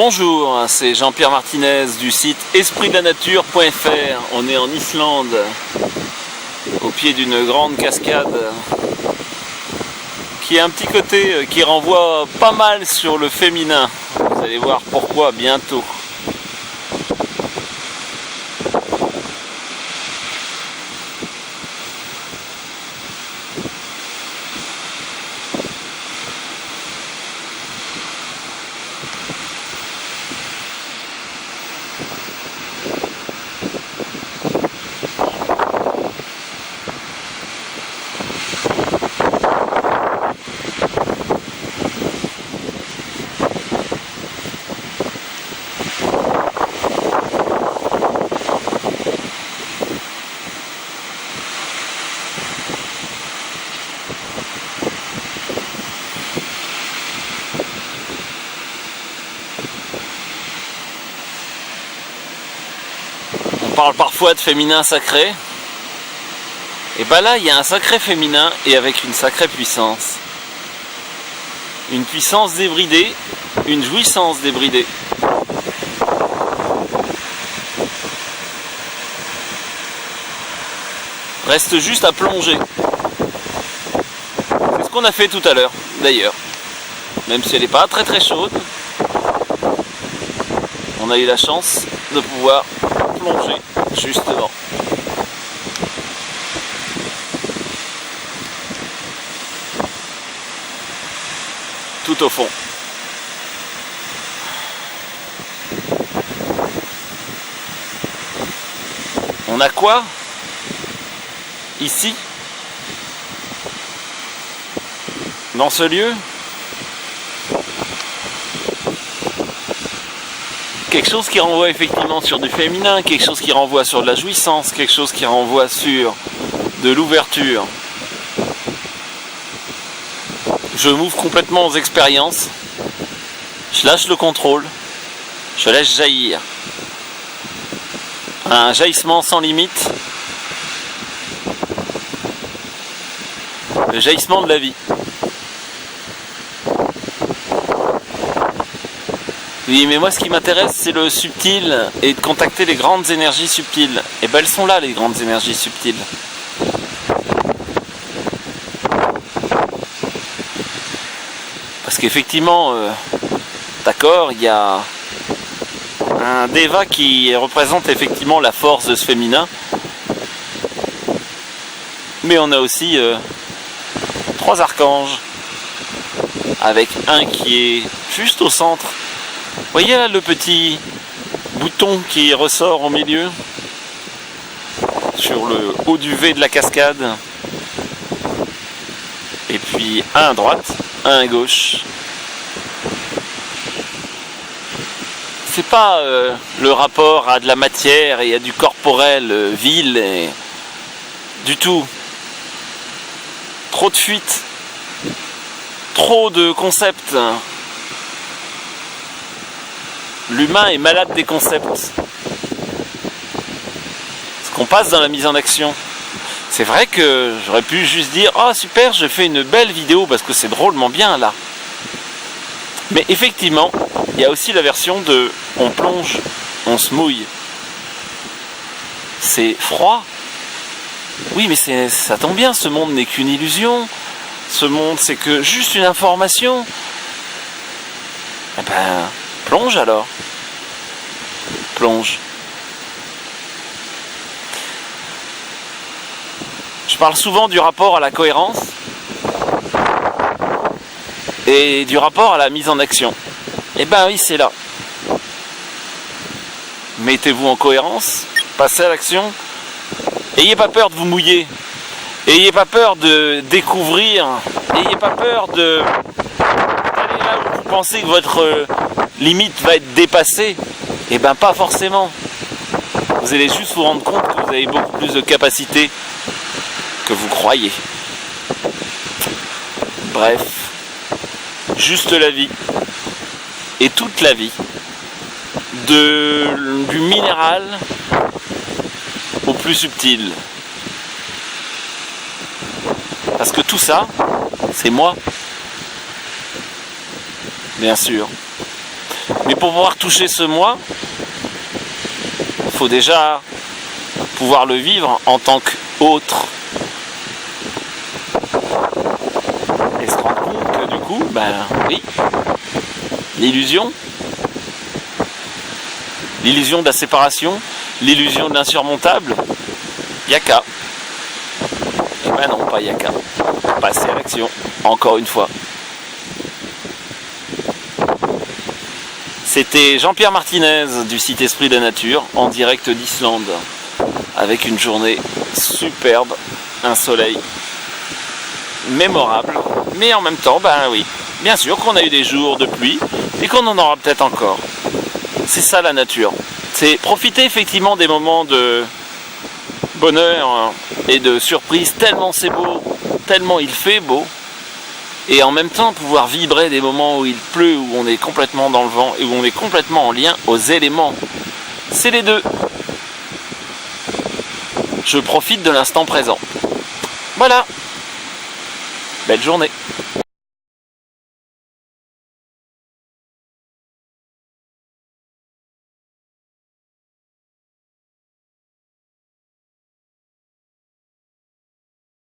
Bonjour, c'est Jean-Pierre Martinez du site espritdelanature.fr. On est en Islande, au pied d'une grande cascade qui a un petit côté qui renvoie pas mal sur le féminin. Vous allez voir pourquoi bientôt. On parle parfois de féminin sacré. Et ben là, il y a un sacré féminin et avec une sacrée puissance. Une puissance débridée, une jouissance débridée. Reste juste à plonger. C'est ce qu'on a fait tout à l'heure, d'ailleurs. Même si elle n'est pas très très chaude, on a eu la chance de pouvoir plonger, justement. Tout au fond. On a quoi ici, dans ce lieu? Quelque chose qui renvoie effectivement sur du féminin, quelque chose qui renvoie sur de la jouissance, quelque chose qui renvoie sur de l'ouverture. Je m'ouvre complètement aux expériences, je lâche le contrôle, je laisse jaillir. Un jaillissement sans limite, le jaillissement de la vie. Oui, mais moi ce qui m'intéresse c'est le subtil et de contacter les grandes énergies subtiles. Et ben elles sont là, les grandes énergies subtiles. Parce qu'effectivement, d'accord, il y a un Deva qui représente effectivement la force de ce féminin. Mais on a aussi 3 archanges, avec un qui est juste au centre. Vous voyez là le petit bouton qui ressort au milieu, sur le haut du V de la cascade. Et puis un à droite, un à gauche. C'est pas le rapport à de la matière et à du corporel vil et du tout. Trop de fuites, trop de concepts. L'humain est malade des concepts. Parce qu'on passe dans la mise en action. C'est vrai que j'aurais pu juste dire « Oh super, je fais une belle vidéo parce que c'est drôlement bien là ». Mais effectivement, il y a aussi la version de « On plonge, on se mouille ». C'est froid. Oui, mais ça tombe bien, ce monde n'est qu'une illusion. Ce monde, c'est que juste une information. Eh ben, plonge alors. Plonge. Je parle souvent du rapport à la cohérence et du rapport à la mise en action. Eh ben oui, c'est là. Mettez-vous en cohérence, passez à l'action. Ayez pas peur de vous mouiller. Ayez pas peur de découvrir. Ayez pas peur d'aller là où vous pensez que votre limite va être dépassée. Eh ben pas forcément. Vous allez juste vous rendre compte que vous avez beaucoup plus de capacités que vous croyez. Bref, juste la vie. Et toute la vie. Du minéral au plus subtil. Parce que tout ça, c'est moi. Bien sûr. Mais pour pouvoir toucher ce moi, il faut déjà pouvoir le vivre en tant qu'autre. Et se rendre compte que du coup, ben oui, l'illusion de la séparation, l'illusion de l'insurmontable, yaka. Et ben non, pas yaka. Passer à l'action, encore une fois. C'était Jean-Pierre Martinez du site Esprit de la Nature en direct d'Islande avec une journée superbe, un soleil mémorable, mais en même temps, ben oui, bien sûr qu'on a eu des jours de pluie et qu'on en aura peut-être encore. C'est ça la nature. C'est profiter effectivement des moments de bonheur et de surprise, tellement c'est beau, tellement il fait beau, et en même temps pouvoir vibrer des moments où il pleut, où on est complètement dans le vent et où on est complètement en lien aux éléments. C'est les deux. Je profite de l'instant présent. Voilà. Belle journée.